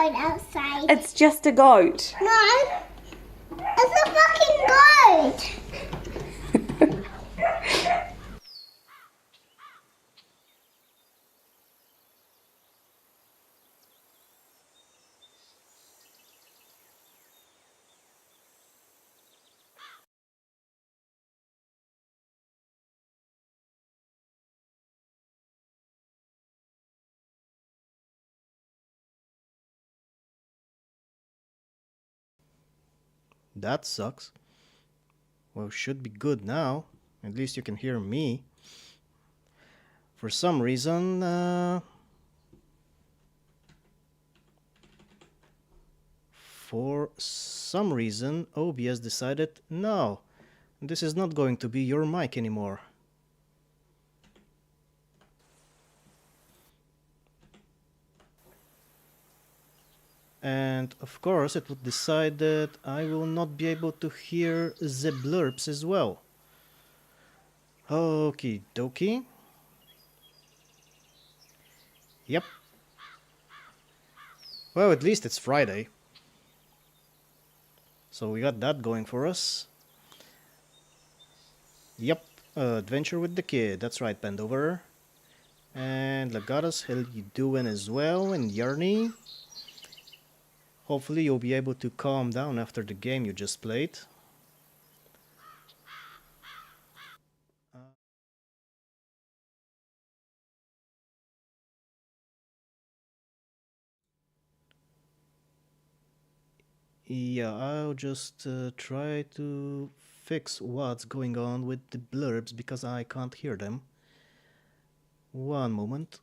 goat outside. It's just a goat. No, it's a fucking goat. That sucks. Well, should be good now. At least you can hear me. For some reason, OBS decided, no, this is not going to be your mic anymore. And of course it would decide that I will not be able to hear the blurbs as well. Okie dokie. Yep. Well, at least it's Friday. So we got that going for us. Yep, adventure with the kid. That's right, Bendover. And Lagatas, how you doing as well? And Yarny. Hopefully you'll be able to calm down after the game you just played. Yeah, I'll just try to fix what's going on with the blurbs because I can't hear them. One moment.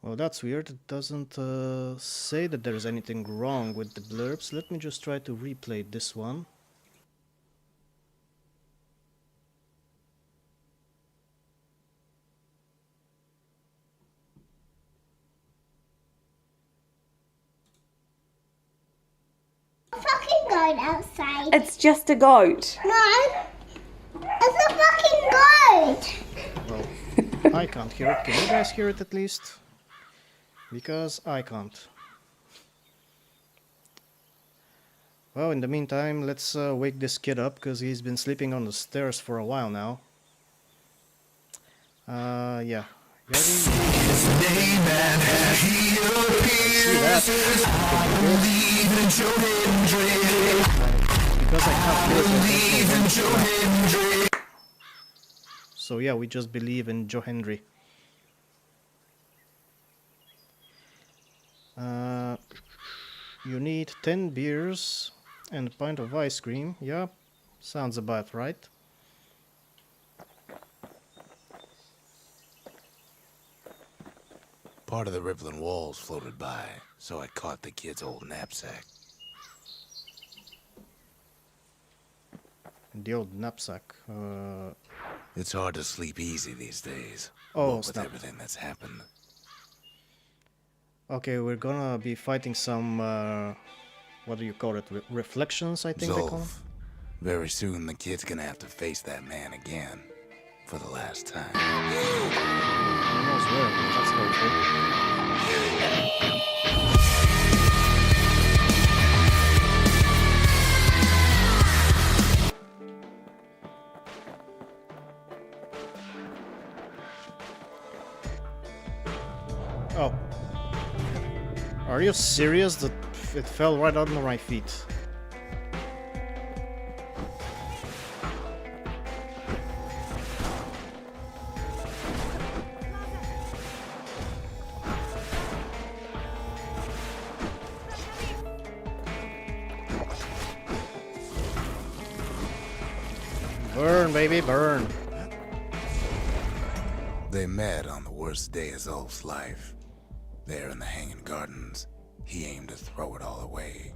Well, that's weird. It doesn't say that there's anything wrong with the blurbs. Let me just try to replay this one. Fucking goat outside. It's just a goat. No, it's a fucking goat. Well, I can't hear it. Can you guys hear it at least? Because I can't. Well, in the meantime, let's wake this kid up because he's been sleeping on the stairs for a while now. Yeah. See that? Because I can't hear it. So yeah, we just believe in Joe Hendry. You need 10 beers and a pint of ice cream. Yeah, sounds about right. Part of the rippling walls floated by, so I caught the kid's old knapsack. The old knapsack. It's hard to sleep easy these days. Oh, with snap. everything that's happened. Okay, we're gonna be fighting some, what do you call it? Reflections, I think they call them? Zolf. Very soon the kid's gonna have to face that man again. For the last time. Who knows where? That's hopeful. Oh. Are you serious that it fell right under my feet? Burn, baby, burn. They met on the worst day of Zulf's life. There in the Hanging Gardens, he aimed to throw it all away.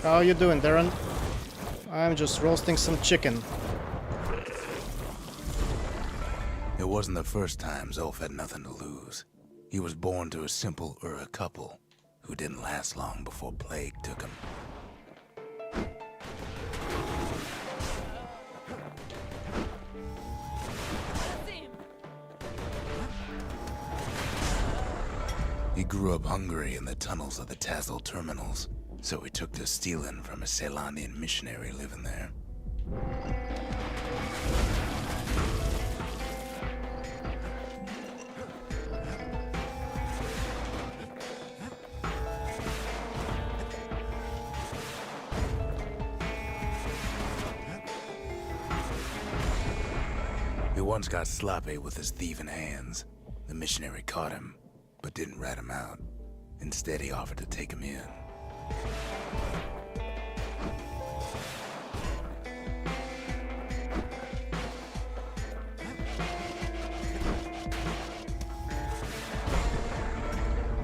How you doing, Darren? I'm just roasting some chicken. It wasn't the first time Zulf had nothing to lose. He was born to a simple Ura couple who didn't last long before plague took him. He grew up hungry in the tunnels of the Tassel terminals, so he took to stealing from a Ceylonian missionary living there. He once got sloppy with his thieving hands. The missionary caught him, but didn't rat him out. Instead, he offered to take him in.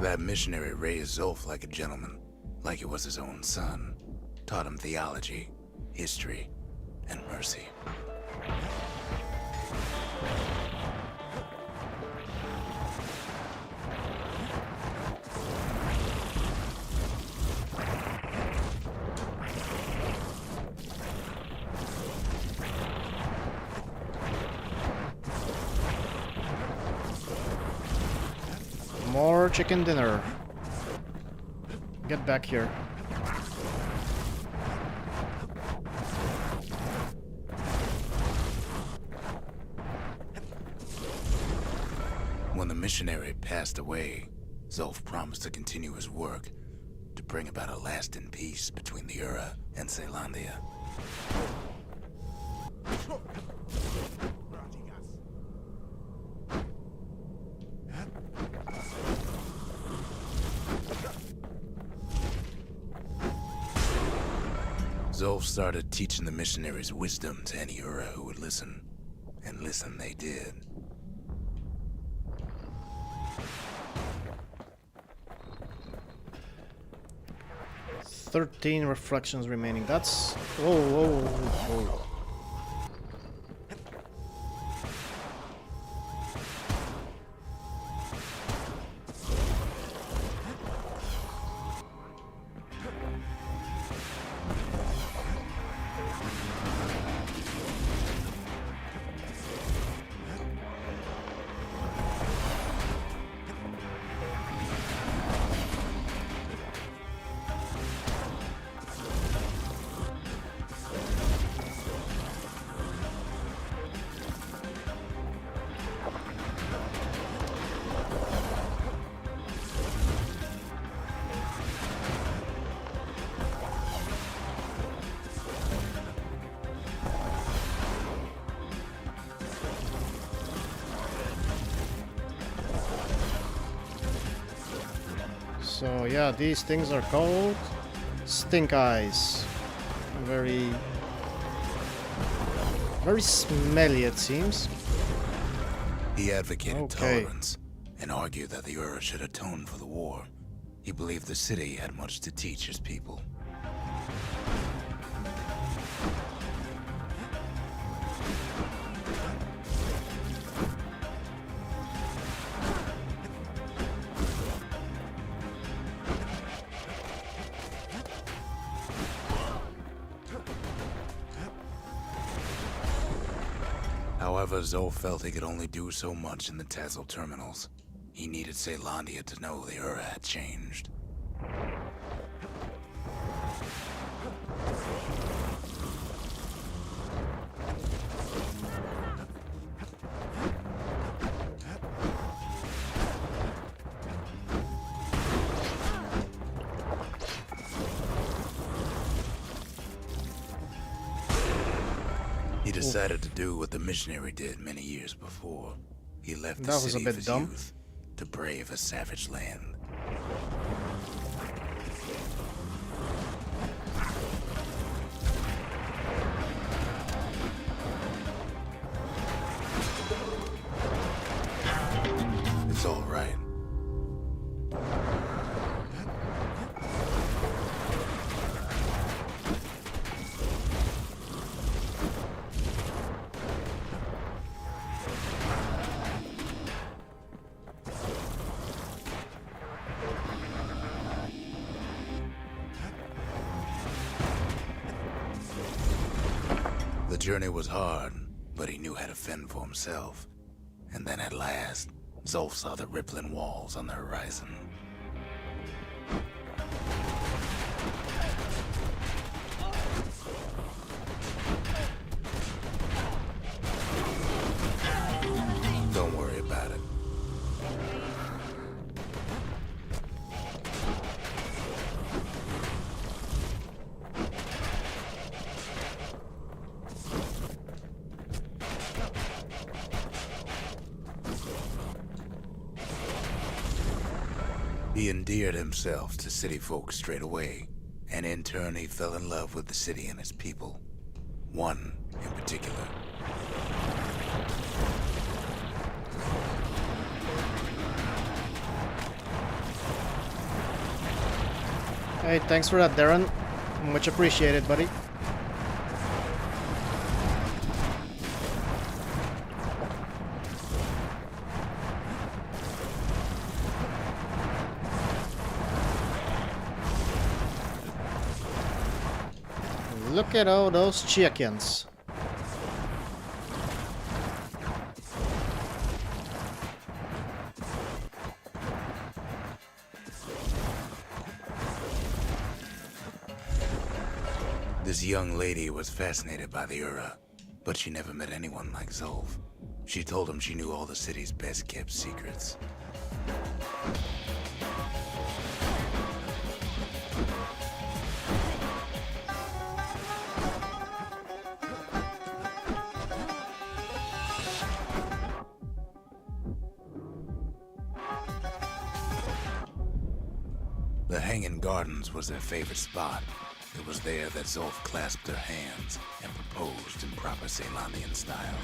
That missionary raised Zulf like a gentleman, like he was his own son. Taught him theology, history, and mercy. More chicken dinner. Get back here. When the missionary passed away, Zulf promised to continue his work to bring about a lasting peace between the Ura and Ceylondia. Zulf started teaching the missionaries wisdom to any Ura who would listen, and listen they did. "13 reflections remaining." That's... Whoa, whoa, whoa. So yeah, these things are called stink eyes. Very smelly, it seems. He advocated Okay. tolerance and argued that the Ura should atone for the war. He believed the city had much to teach his people. However, Zulf felt he could only do so much in the Tassel terminals. He needed Ceylondia to know the Ura had changed. decided to do what the missionary did many years before. He left the That was a city bit of his dumb. youth to brave a savage land. It's all right. The journey was hard, but he knew how to fend for himself. And then at last, Zolf saw the rippling walls on the horizon. Don't worry about it. He endeared himself to city folk straight away, and in turn he fell in love with the city and its people. One in particular. Hey, thanks for that, Darren. Much appreciated, buddy. Look at all those chickens. This young lady was fascinated by the Ura, but she never met anyone like Zolf. She told him she knew all the city's best kept secrets. The Hanging Gardens was their favorite spot. It was there that Zolf clasped her hands and proposed in proper Ceylonian style.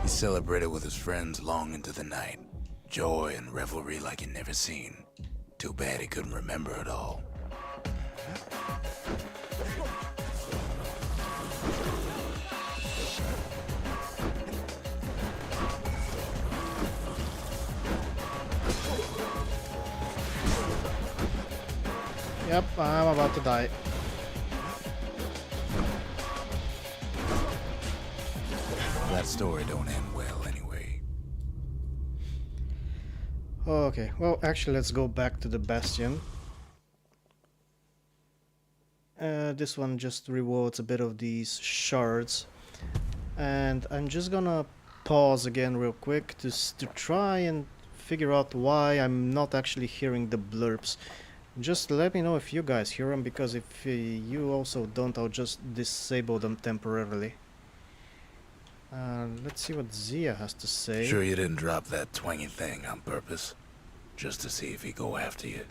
He celebrated with his friends long into the night. Joy and revelry like he'd never seen. Too bad he couldn't remember it all. Yep, I'm about to die. That story don't end well anyway. Okay, well, actually, let's go back to the Bastion. This one just rewards a bit of these shards. And I'm just gonna pause again real quick to try and figure out why I'm not actually hearing the blurps. Just let me know if you guys hear them, because if you also don't, I'll just disable them temporarily. Let's see what Zia has to say. Sure you didn't drop that twangy thing on purpose? Just to see if he'd go after you?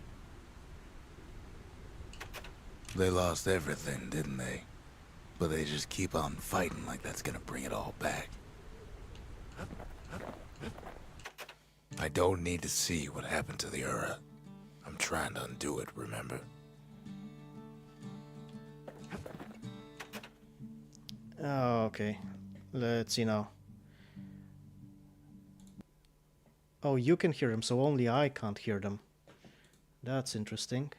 They lost everything, didn't they? But they just keep on fighting like that's gonna bring it all back. I don't need to see what happened to the Ura. I'm trying to undo it, remember? Oh, okay. Let's see now. Oh, you can hear them, so only I can't hear them. That's interesting.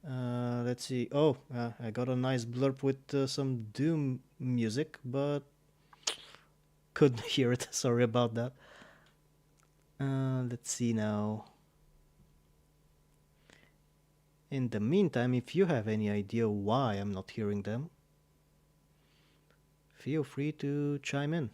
Let's see. Oh, I got a nice blurb with some Doom music, but couldn't hear it. Sorry about that. Let's see now. In the meantime, if you have any idea why I'm not hearing them, feel free to chime in.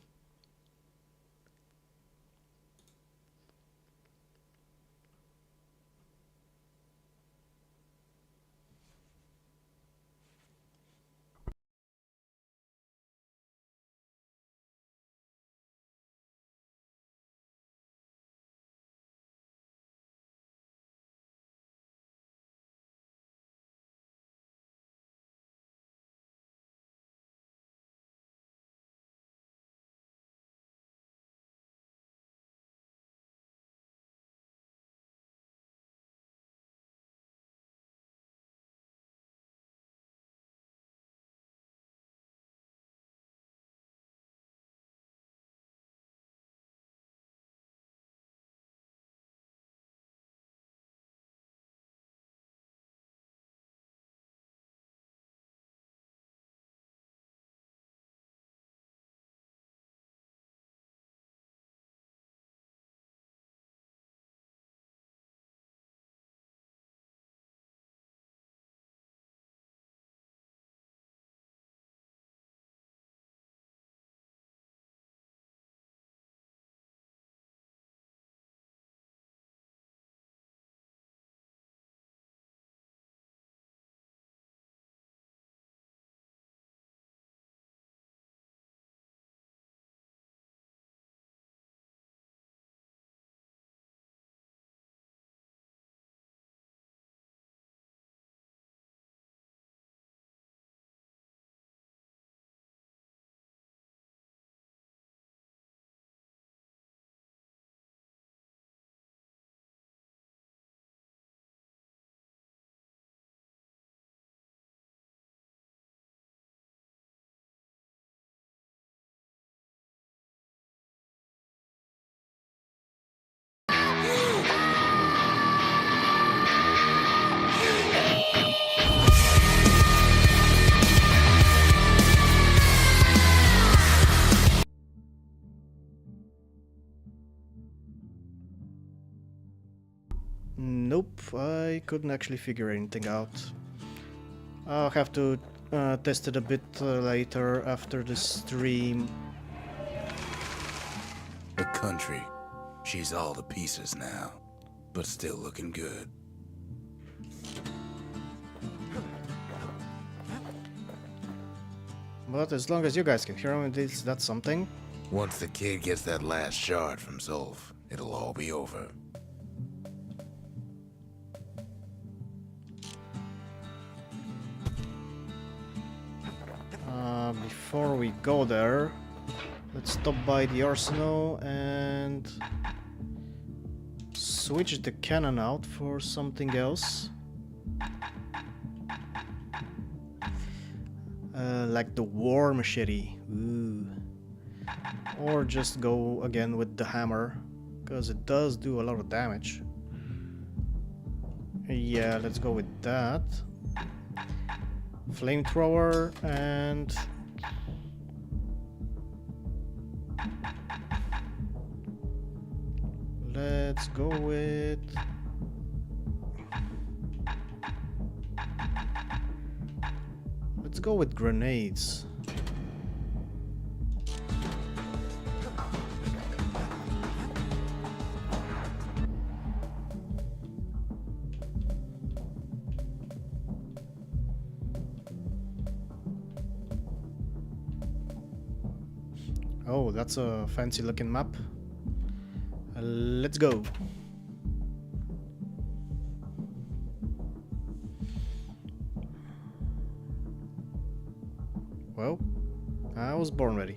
Nope, I couldn't actually figure anything out. I'll have to test it a bit later after the stream. The country. She's all to pieces now, but still looking good. But as long as you guys can hear me, that's something. Once the kid gets that last shard from Zolf, it'll all be over. Before we go there, let's stop by the arsenal and switch the cannon out for something else. Like the war machete. Ooh. Or just go again with the hammer, because it does do a lot of damage. Yeah, let's go with that. Flamethrower and let's go with grenades. Oh, that's a fancy looking map. Let's go. Well, I was born ready.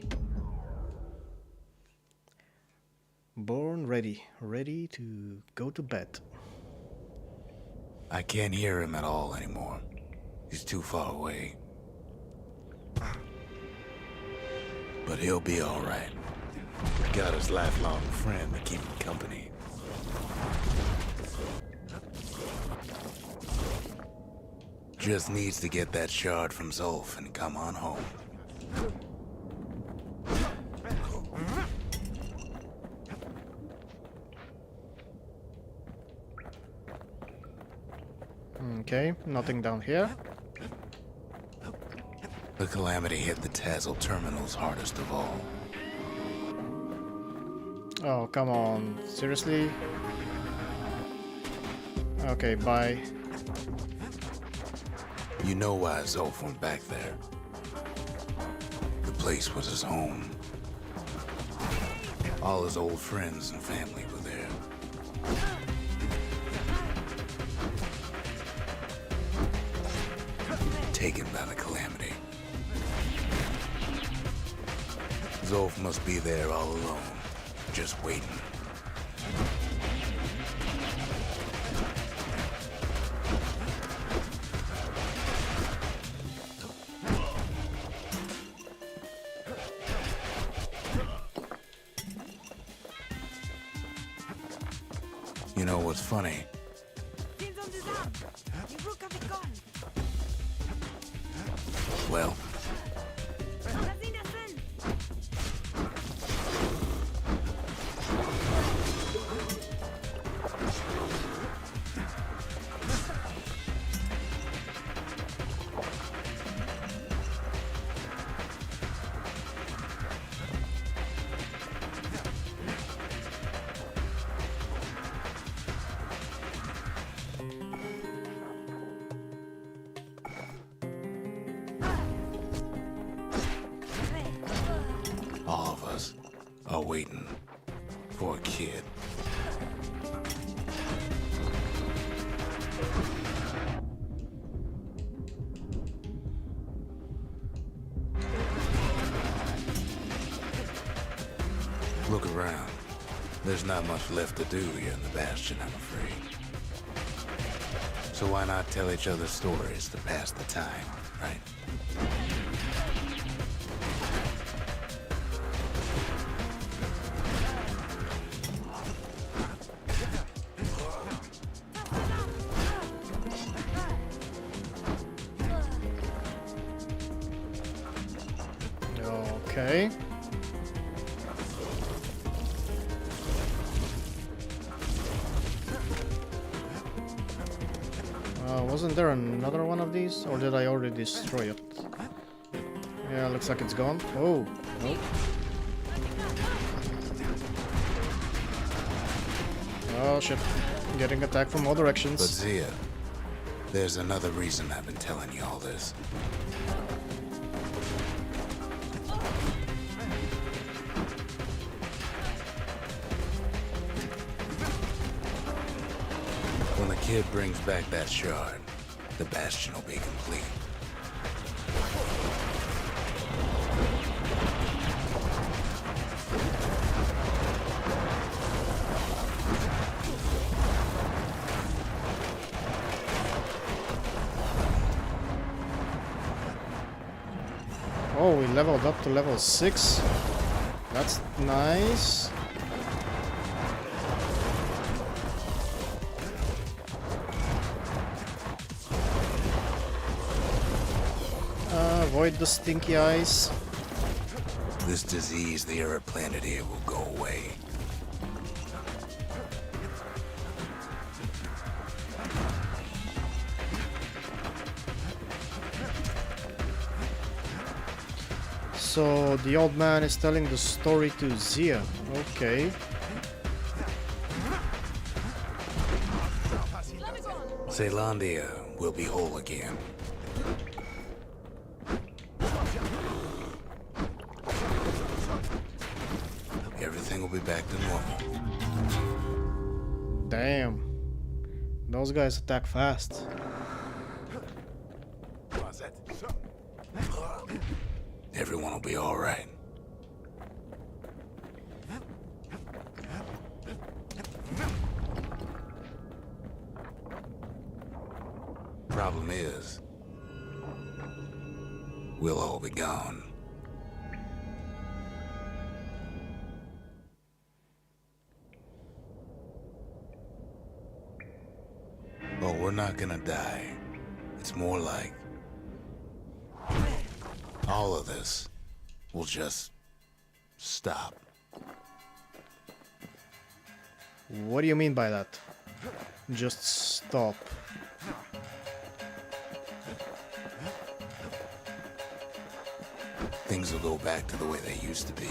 Born ready. Ready to go to bed. I can't hear him at all anymore. He's too far away. But he'll be all right. Got his lifelong friend to keep him company. Just needs to get that shard from Zolf and come on home. Okay, nothing down here. The calamity hit the Tazzle terminals hardest of all. Oh, come on. Seriously? Okay, bye. You know why Zolf went back there. The place was his home. All his old friends and family were there. Taken by the calamity. Zolf must be there all alone, just waiting. You know what's funny? Well, all of us are waiting for a kid. Look around. There's not much left to do here in the Bastion, I'm afraid. So why not tell each other stories to pass the time, right? Okay. Wasn't there another one of these? Or did I already destroy it? Yeah, looks like it's gone. Oh, nope. Oh shit. Getting attacked from all But directions. Zia, there's another reason I've been telling you all this. When the kid brings back that shard, the Bastion will be complete. Oh, we leveled up to level 6. That's nice. Avoid the stinky eyes. This disease the Earth planted here will go away. So the old man is telling the story to Zia. Okay. Zealandia will be whole again. Everything will be back to normal. Damn. Those guys attack fast. Everyone will be all right. Problem is, we'll all be gone. But we're not gonna die. It's more like all of this will just stop. What do you mean by that? Just stop. things will go back to the way they used to be.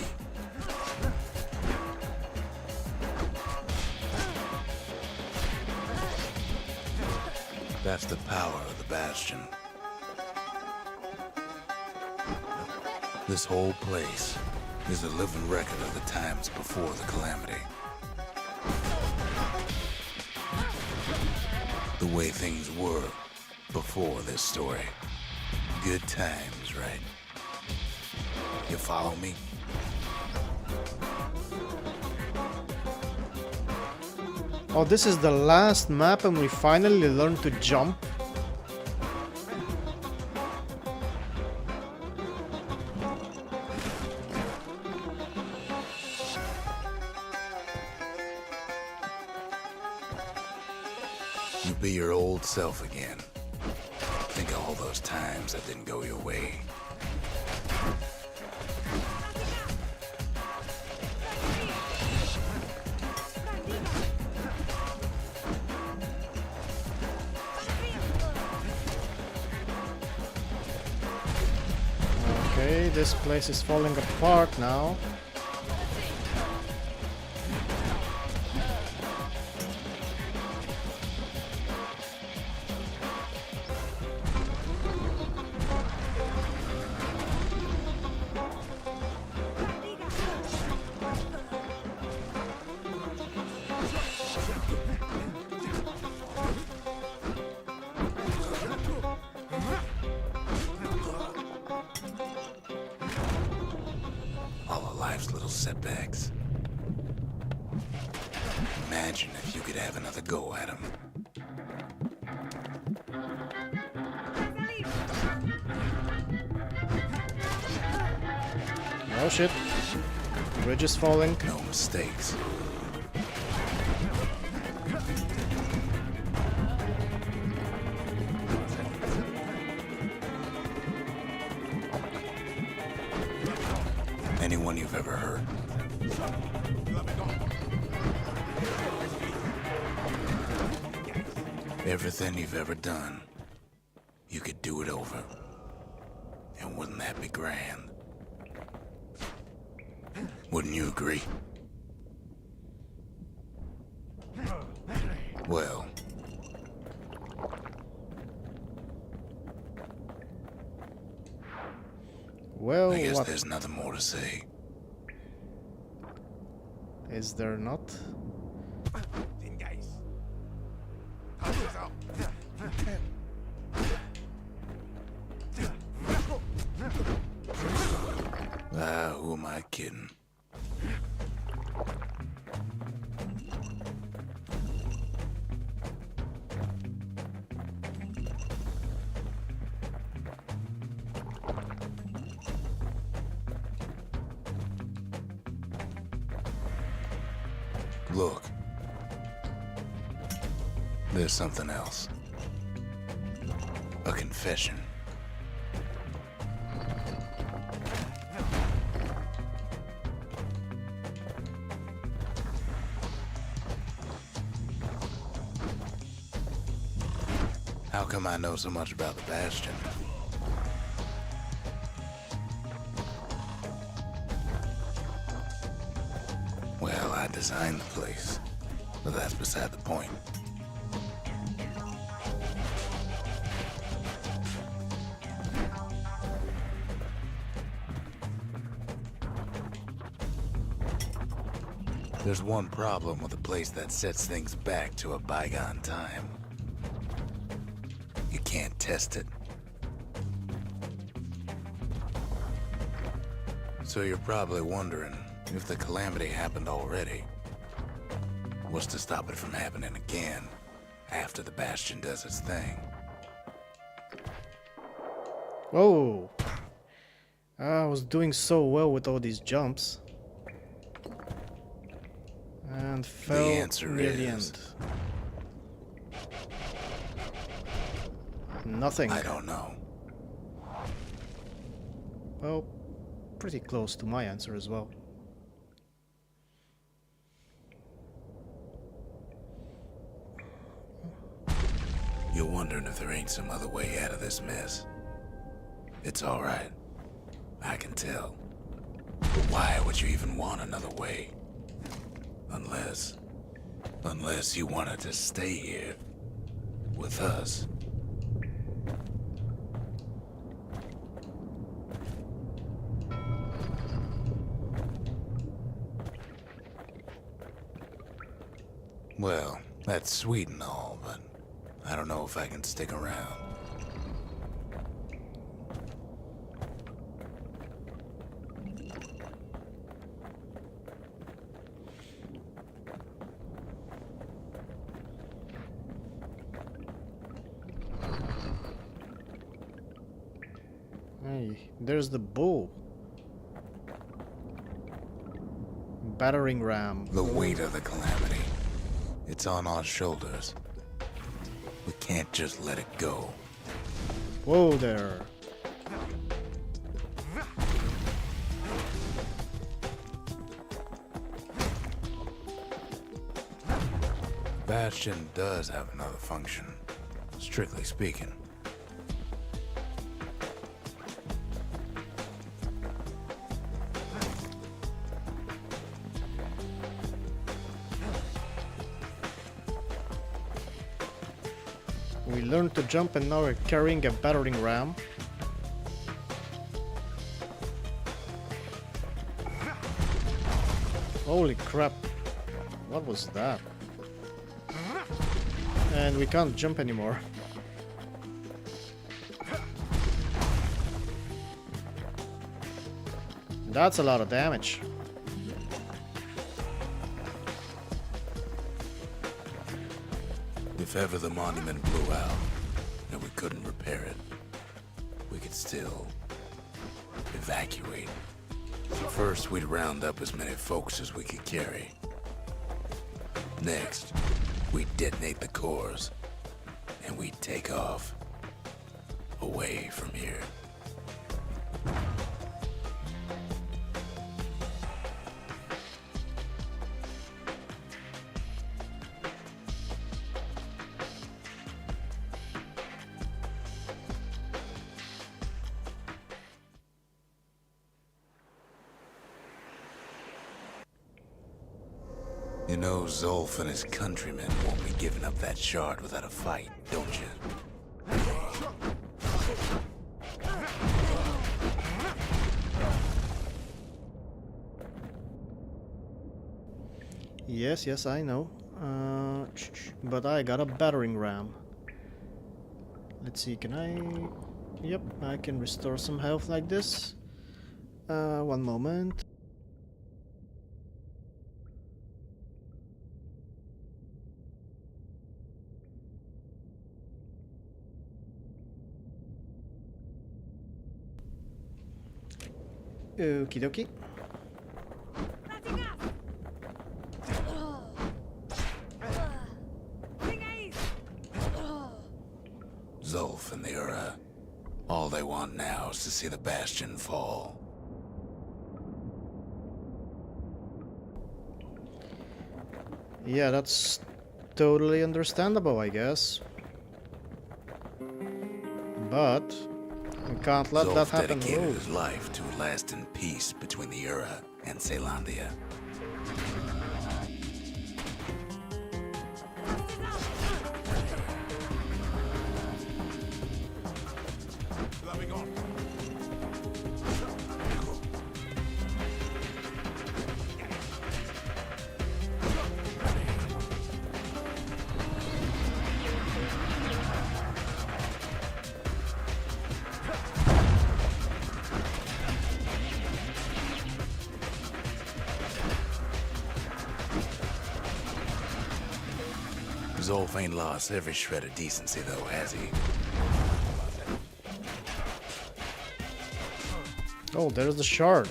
That's the power of the Bastion. This whole place is a living record of the times before the Calamity. The way things were before this story. Good times, right? You follow me? Oh, this is the last map and we finally learned to jump. You be your old self again. Think of all those times that didn't go your way. Okay, this place is falling apart now. All of life's little setbacks. Imagine if you could have another go at them. Oh shit. Bridge is falling. No mistakes. Anyone you've ever hurt. Everything you've ever done, you could do it over. And wouldn't that be grand? Wouldn't you agree? Well, Well, I guess what there's nothing more to say. is there not? Who am I kidding? Look. There's something else. A confession. How come I know so much about the Bastion? Well, I designed the place, but that's beside the point. There's one problem with a place that sets things back to a bygone time. You can't test it. So you're probably wondering if the Calamity happened already. What's to stop it from happening again after the Bastion does its thing? Oh! I was doing so well with all these jumps. And fell answer near the is- end. Nothing. I don't know. Well, pretty close to my answer as well. You're wondering if there ain't some other way out of this mess. It's all right. I can tell. But why would you even want another way? Unless you wanted to stay here with us. Well, that's sweet and all, but I don't know if I can stick around. Hey, there's the bull. Battering ram. The weight of the calamity. It's on our shoulders. We can't just let it go. Whoa there. Bastion does have another function, strictly speaking. We learned to jump and now we're carrying a battering ram. Holy crap. What was that? And we can't jump anymore. That's a lot of damage. If ever the monument blew out and we couldn't repair it, we could still evacuate. First, we'd round up as many folks as we could carry. Next, we'd detonate the cores, and we'd take off away from here. You know Zolf and his countrymen won't be giving up that shard without a fight, don't you? Yes, I know. But I got a battering ram. Let's see, can I... Yep, I can restore some health like this. One moment. Okie dokie. Zolf and the Ura. All they want now is to see the Bastion fall. Yeah, that's totally understandable, I guess. But we can't let that Zolf happen. dedicated Oh. his life to a lasting peace between the Ura and Caelondia. Zolf ain't lost every shred of decency, though, has he? Oh, there's the shard.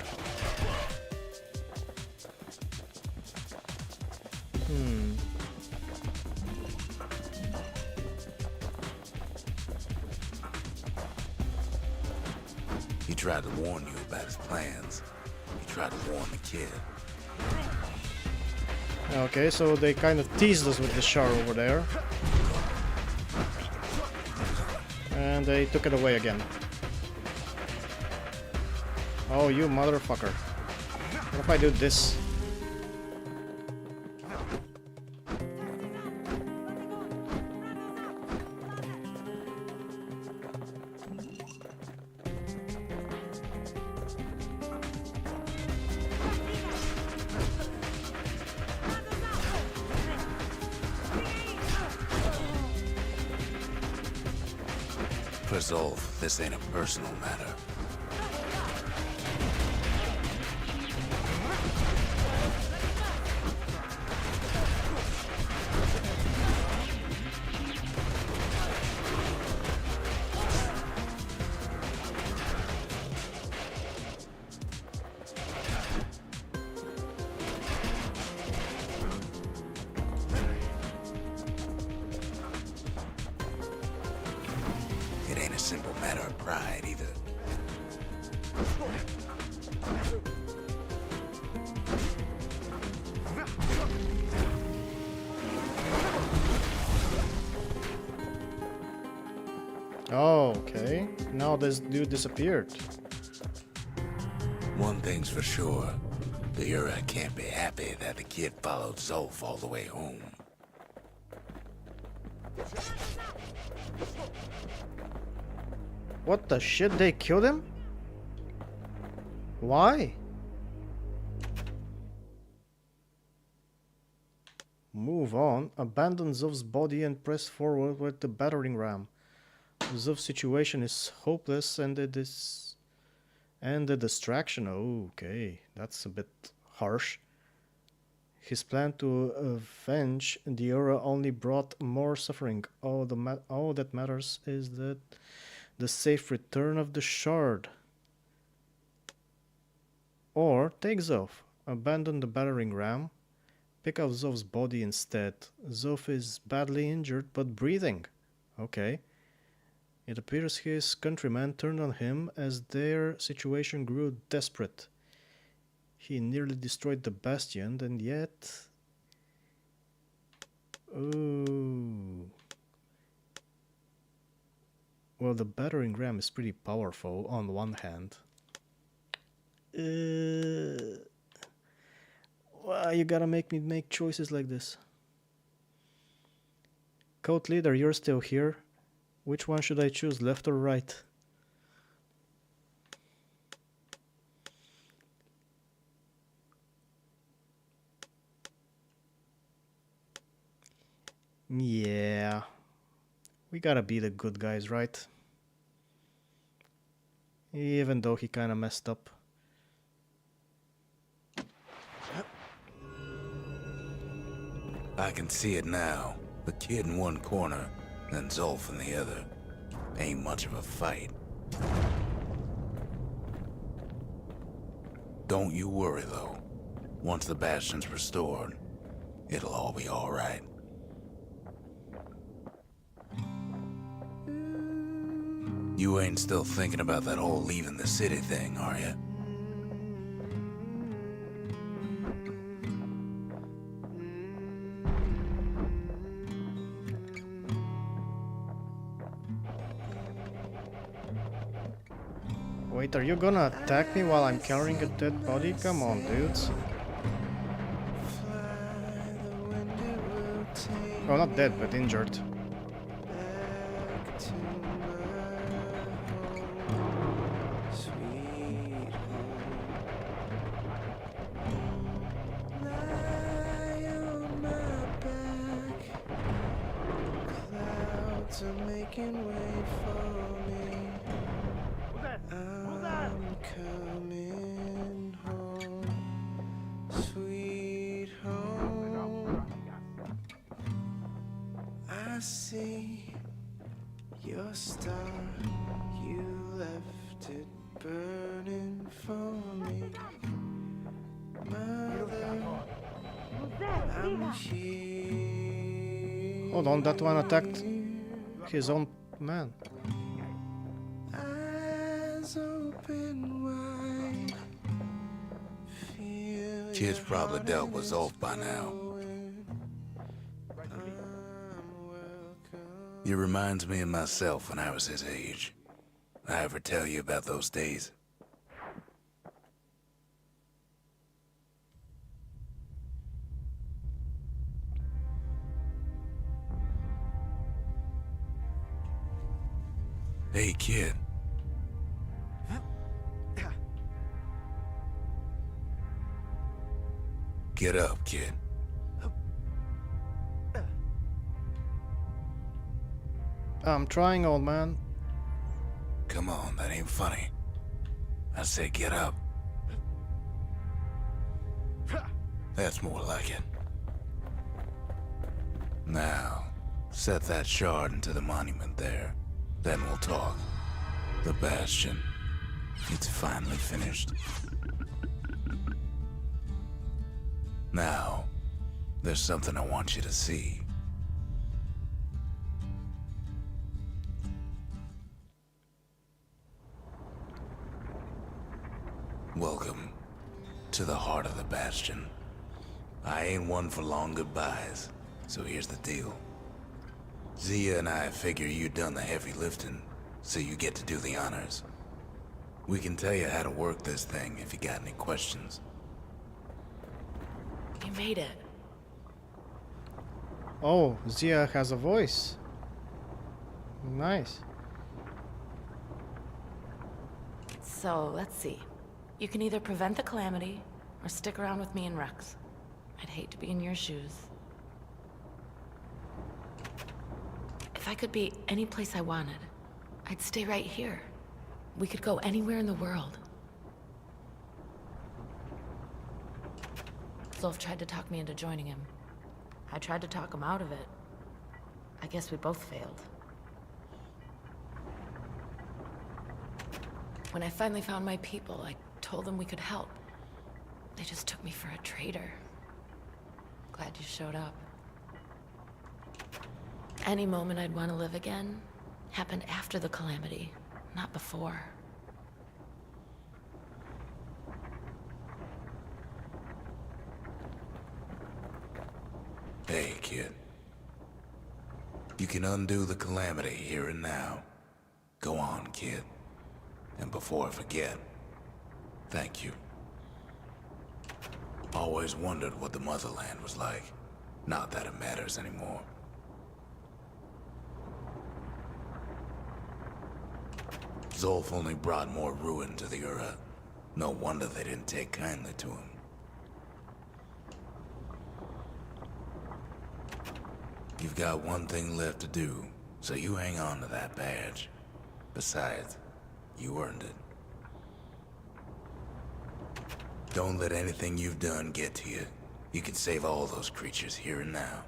He tried to warn you about his plans. He tried to warn the kid. Okay, so they kind of teased us with the shard over there. And they took it away again. Oh, you motherfucker. What if I do this? For Zolf, this ain't a personal matter. It ain't a simple matter of pride either. Oh, okay. Now this dude disappeared. One thing's for sure. The Ura can't be happy that the kid followed Zolf all the way home. What the shit? They killed him? Why? Move on. Abandon Zov's body and press forward with the battering ram. Zov's situation is hopeless and it is... And the distraction. Oh, okay. That's a bit harsh. His plan to avenge the Aura only brought more suffering. All that matters is that the safe return of the shard. Or take Zov. Abandon the battering ram. Pick up Zov's body instead. Zov is badly injured but breathing. Okay. It appears his countrymen turned on him as their situation grew desperate. He nearly destroyed the Bastion, and yet... Ooh. Well, the battering ram is pretty powerful on one hand. Why you gotta make me make choices like this? Code leader, you're still here. Which one should I choose, left or right? Yeah. We gotta be the good guys, right? Even though he kinda messed up. I can see it now. The kid in one corner, then Zolf in the other. Ain't much of a fight. Don't you worry, though. Once the Bastion's restored, it'll all be alright. You ain't still thinking about that whole leaving the city thing, are you? Wait, are you gonna attack me while I'm carrying a dead body? Come on, dudes. Oh, not dead, but injured. Making way for me. I'm coming home, sweet home. I see your star, you left it burning for me. Mother, I'm here. Hold on, that one attacked his own man. Eyes open wide. Kid's probably dealt with Zolf by now. It reminds me of myself when I was his age. I ever tell you about those days? Hey, kid. Get up, kid. I'm trying, old man. Come on, that ain't funny. I say get up. That's more like it. Now, set that shard into the monument there. Then we'll talk. The Bastion. It's finally finished. Now, there's something I want you to see. Welcome to the heart of the Bastion. I ain't one for long goodbyes, so here's the deal. Zia and I figure you done the heavy lifting, so you get to do the honors. We can tell you how to work this thing if you got any questions. You made it. Oh, Zia has a voice. Nice. So, let's see. You can either prevent the calamity, or stick around with me and Rex. I'd hate to be in your shoes. If I could be any place I wanted, I'd stay right here. We could go anywhere in the world. Zolf tried to talk me into joining him. I tried to talk him out of it. I guess we both failed. When I finally found my people, I told them we could help. They just took me for a traitor. Glad you showed up. Any moment I'd want to live again happened after the calamity, not before. Hey, kid. You can undo the calamity here and now. Go on, kid. And before I forget, thank you. Always wondered what the motherland was like. Not that it matters anymore. Zolf only brought more ruin to the Ura. No wonder they didn't take kindly to him. You've got one thing left to do, so you hang on to that badge. Besides, you earned it. Don't let anything you've done get to you. You can save all those creatures here and now.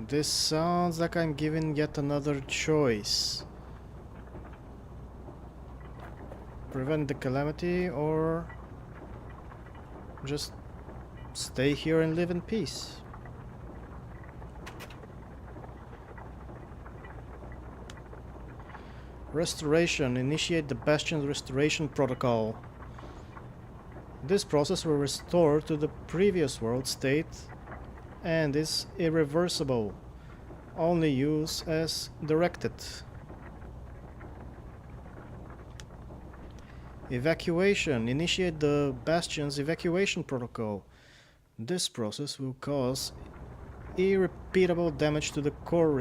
This sounds like I'm given yet another choice. Prevent the calamity or just stay here and live in peace. Restoration. Initiate the Bastion's restoration protocol. This process will restore to the previous world state and is irreversible. Only use as directed. Evacuation. Initiate the Bastion's evacuation protocol. This process will cause irreparable damage to the core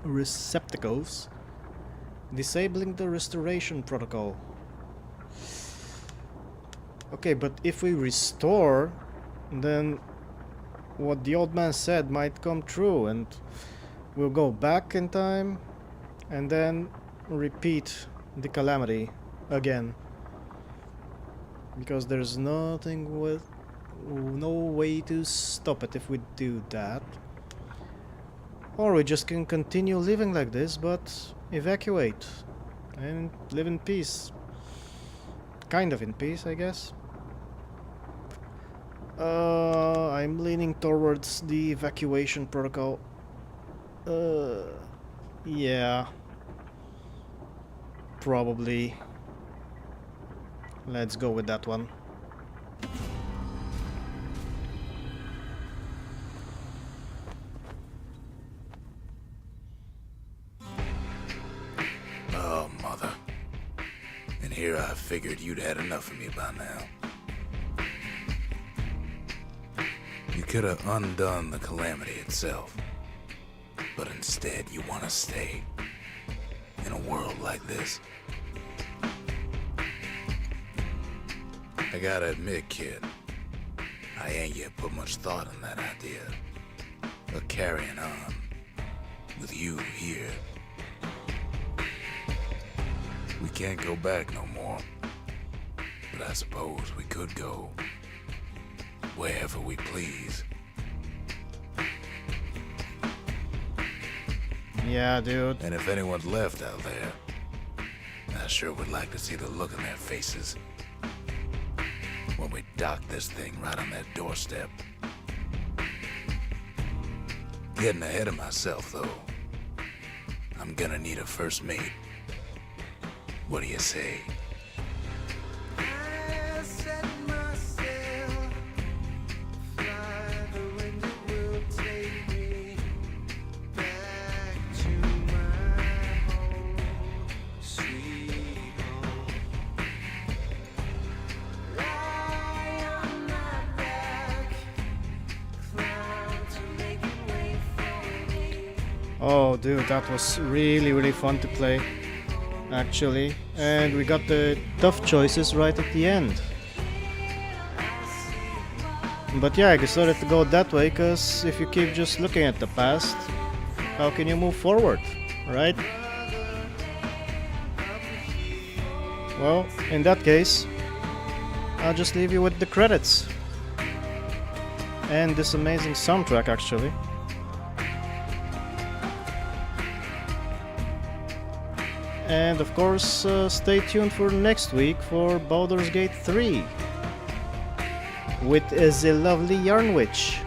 receptacles, disabling the restoration protocol. Okay, but if we restore, then what the old man said might come true, and we'll go back in time and then repeat the calamity again. Because there's nothing with no way to stop it if we do that. Or we just can continue living like this, but evacuate and live in peace. Kind of in peace, I guess. I'm leaning towards the evacuation protocol. Yeah. Probably. Let's go with that one. Oh, mother. And here I figured you'd had enough of me by now. You could have undone the calamity itself. But instead, you want to stay in a world like this. I gotta admit, kid, I ain't yet put much thought in that idea of carrying on with you here. We can't go back no more, but I suppose we could go wherever we please. Yeah, dude. And if anyone's left out there, I sure would like to see the look on their faces when we dock this thing right on their doorstep. Getting ahead of myself, though. I'm gonna need a first mate. What do you say? I set myself, fly the wind it will take me back to my home, sweet home. Lie on my back, climb to make it wait for me. Oh, dude, that was really fun to play, actually. And we got the tough choices right at the end. But yeah, I decided to go that way, because if you keep just looking at the past, how can you move forward, right? Well, in that case, I'll just leave you with the credits. And this amazing soundtrack, actually. And of course, stay tuned for next week for Baldur's Gate 3 with the lovely Yarn Witch.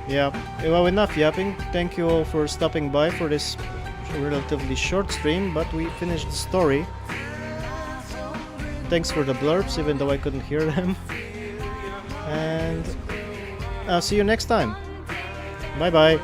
Yeah, well, enough yapping. Thank you all for stopping by for this relatively short stream, but we finished the story. Thanks for the blurbs, even though I couldn't hear them. And I'll see you next time. Bye bye.